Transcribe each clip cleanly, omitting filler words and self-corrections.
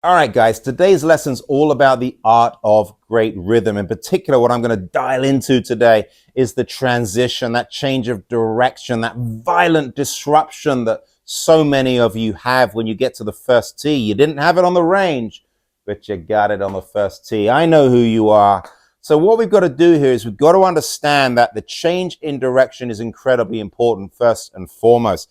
All right, guys, today's lesson's all about the art of great rhythm. In particular, what I'm going to dial into today is the transition, that change of direction, that violent disruption that so many of you have when you get to the first tee. You didn't have it on the range, but you got it on the first tee. I know who you are. So what we've got to do here is we've got to understand that the change in direction is incredibly important first and foremost.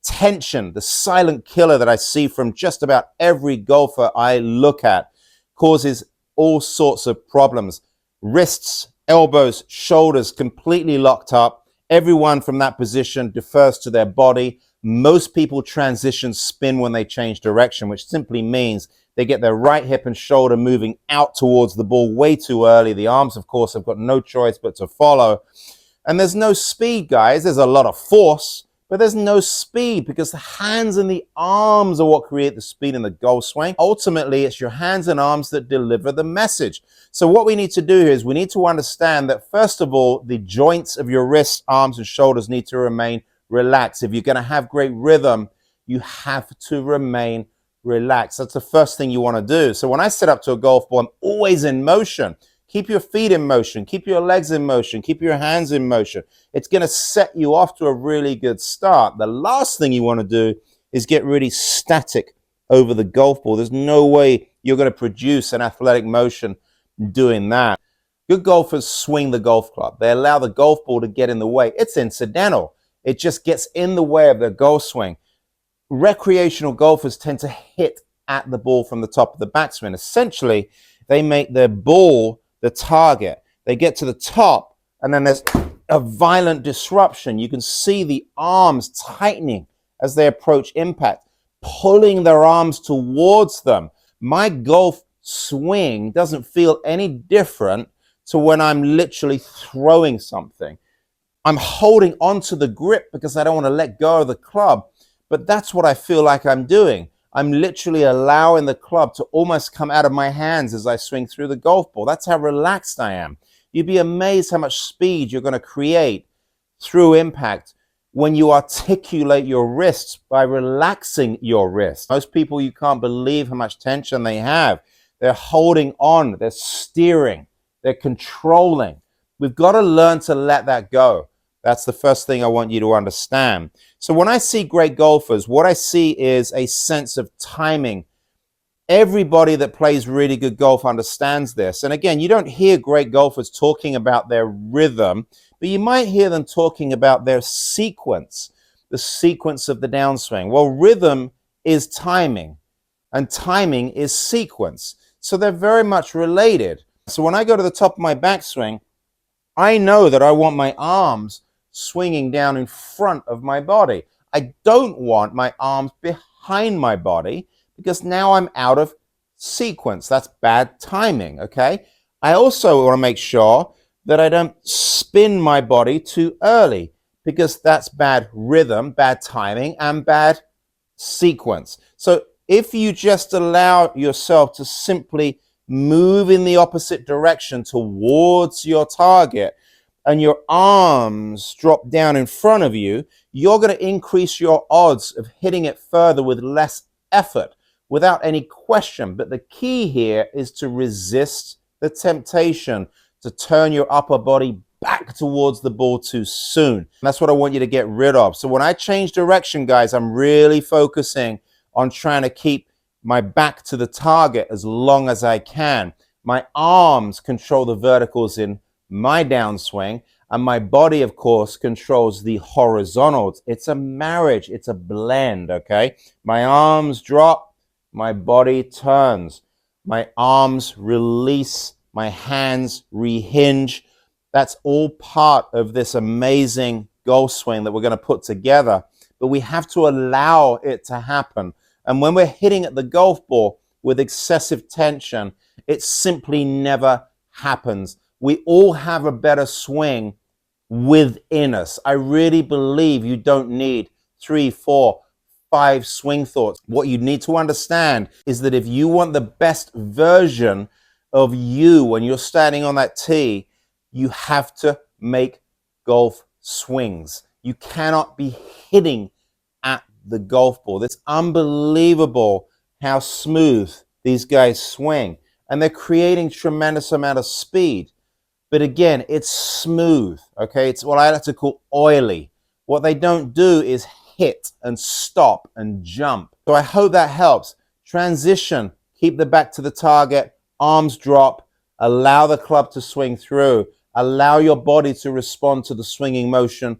Tension, the silent killer that I see from just about every golfer I look at, causes all sorts of problems. Wrists, elbows, shoulders completely locked up. Everyone from that position defers to their body. Most people transition spin when they change direction, which simply means they get their right hip and shoulder moving out towards the ball way too early. The arms, of course, have got no choice but to follow. And there's no speed, guys. There's a lot of force, but there's no speed because the hands and the arms are what create the speed in the golf swing. Ultimately, it's your hands and arms that deliver the message. So what we need to do here is we need to understand that, first of all, the joints of your wrists, arms, and shoulders need to remain relaxed. If you're going to have great rhythm, you have to remain relaxed. That's the first thing you want to do. So when I set up to a golf ball, I'm always in motion. Keep your feet in motion, keep your legs in motion, keep your hands in motion. It's going to set you off to a really good start. The last thing you want to do is get really static over the golf ball. There's no way you're going to produce an athletic motion doing that. Good golfers swing the golf club. They allow the golf ball to get in the way. It's incidental. It just gets in the way of their golf swing. Recreational golfers tend to hit at the ball from the top of the backswing. Essentially, they make their ball the target. They get to the top, and then there's a violent disruption. You can see the arms tightening as they approach impact, pulling their arms towards them. My golf swing doesn't feel any different to when I'm literally throwing something. I'm holding onto the grip because I don't want to let go of the club, but that's what I feel like I'm doing. I'm literally allowing the club to almost come out of my hands as I swing through the golf ball. That's how relaxed I am. You'd be amazed how much speed you're going to create through impact when you articulate your wrists by relaxing your wrists. Most people, you can't believe how much tension they have. They're holding on, they're steering, they're controlling. We've got to learn to let that go. That's the first thing I want you to understand. So when I see great golfers, what I see is a sense of timing. Everybody that plays really good golf understands this. And again, you don't hear great golfers talking about their rhythm, but you might hear them talking about their sequence, the sequence of the downswing. Well, rhythm is timing, and timing is sequence. So they're very much related. So when I go to the top of my backswing, I know that I want my arms swinging down in front of my body. I don't want my arms behind my body because now I'm out of sequence. That's bad timing, okay? I also want to make sure that I don't spin my body too early because that's bad rhythm, bad timing, and bad sequence. So if you just allow yourself to simply move in the opposite direction towards your target, and your arms drop down in front of you, you're going to increase your odds of hitting it further with less effort, without any question. But the key here is to resist the temptation to turn your upper body back towards the ball too soon. And that's what I want you to get rid of. So when I change direction, guys, I'm really focusing on trying to keep my back to the target as long as I can. My arms control the verticals in my downswing, and my body, of course, controls the horizontals. It's a marriage. It's a blend, okay? My arms drop, my body turns. My arms release, my hands rehinge. That's all part of this amazing golf swing that we're going to put together, but we have to allow it to happen. And when we're hitting at the golf ball with excessive tension, it simply never happens. We all have a better swing within us. I really believe you don't need 3, 4, 5 swing thoughts. What you need to understand is that if you want the best version of you when you're standing on that tee, you have to make golf swings. You cannot be hitting at the golf ball. It's unbelievable how smooth these guys swing. And they're creating tremendous amount of speed. But again, it's smooth, okay? It's what I like to call oily. What they don't do is hit and stop and jump. So I hope that helps. Transition, keep the back to the target, arms drop, allow the club to swing through, allow your body to respond to the swinging motion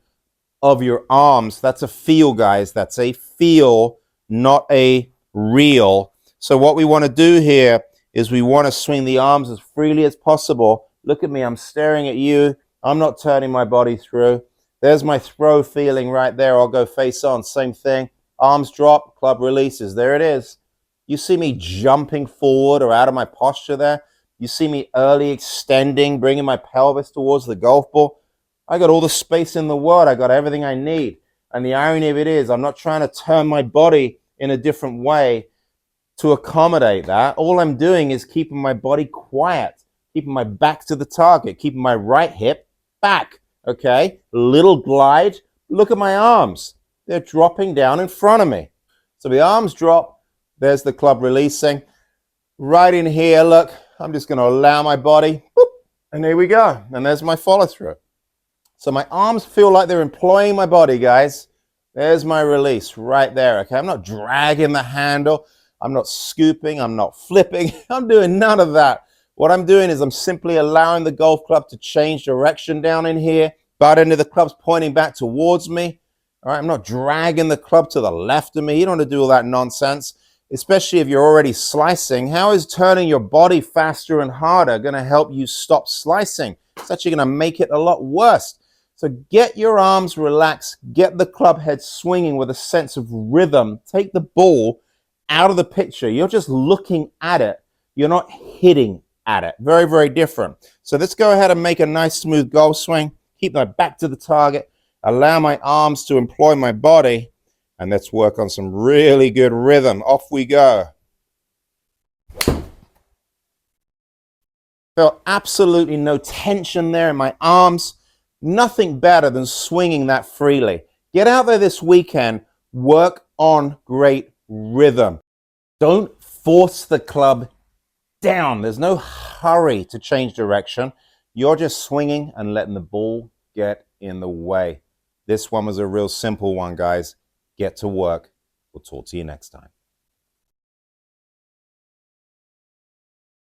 of your arms. That's a feel, guys. That's a feel, not a reel. So what we want to do here is we want to swing the arms as freely as possible. Look at me, I'm staring at you. I'm not turning my body through. There's my throw feeling right there. I'll go face on, same thing. Arms drop, club releases. There it is. You see me jumping forward or out of my posture there. You see me early extending, bringing my pelvis towards the golf ball. I got all the space in the world. I got everything I need. And the irony of it is I'm not trying to turn my body in a different way to accommodate that. All I'm doing is keeping my body quiet, keeping my back to the target, keeping my right hip back, okay? Little glide. Look at my arms. They're dropping down in front of me. So the arms drop. There's the club releasing. Right in here, look, I'm just going to allow my body, boop, and here we go. And there's my follow through. So my arms feel like they're employing my body, guys. There's my release right there, okay? I'm not dragging the handle. I'm not scooping. I'm not flipping. I'm doing none of that. What I'm doing is I'm simply allowing the golf club to change direction down in here. Butt end of the club's pointing back towards me. All right, I'm not dragging the club to the left of me. You don't want to do all that nonsense, especially if you're already slicing. How is turning your body faster and harder going to help you stop slicing? It's actually going to make it a lot worse. So get your arms relaxed. Get the club head swinging with a sense of rhythm. Take the ball out of the picture. You're just looking at it. You're not hitting at it. Very, very different. So let's go ahead and make a nice smooth golf swing. Keep my back to the target. Allow my arms to employ my body. And let's work on some really good rhythm. Off we go. Felt absolutely no tension there in my arms. Nothing better than swinging that freely. Get out there this weekend. Work on great rhythm. Don't force the club down. There's no hurry to change direction. You're just swinging and letting the ball get in the way. This one was a real simple one, guys. Get to work. We'll talk to you next time.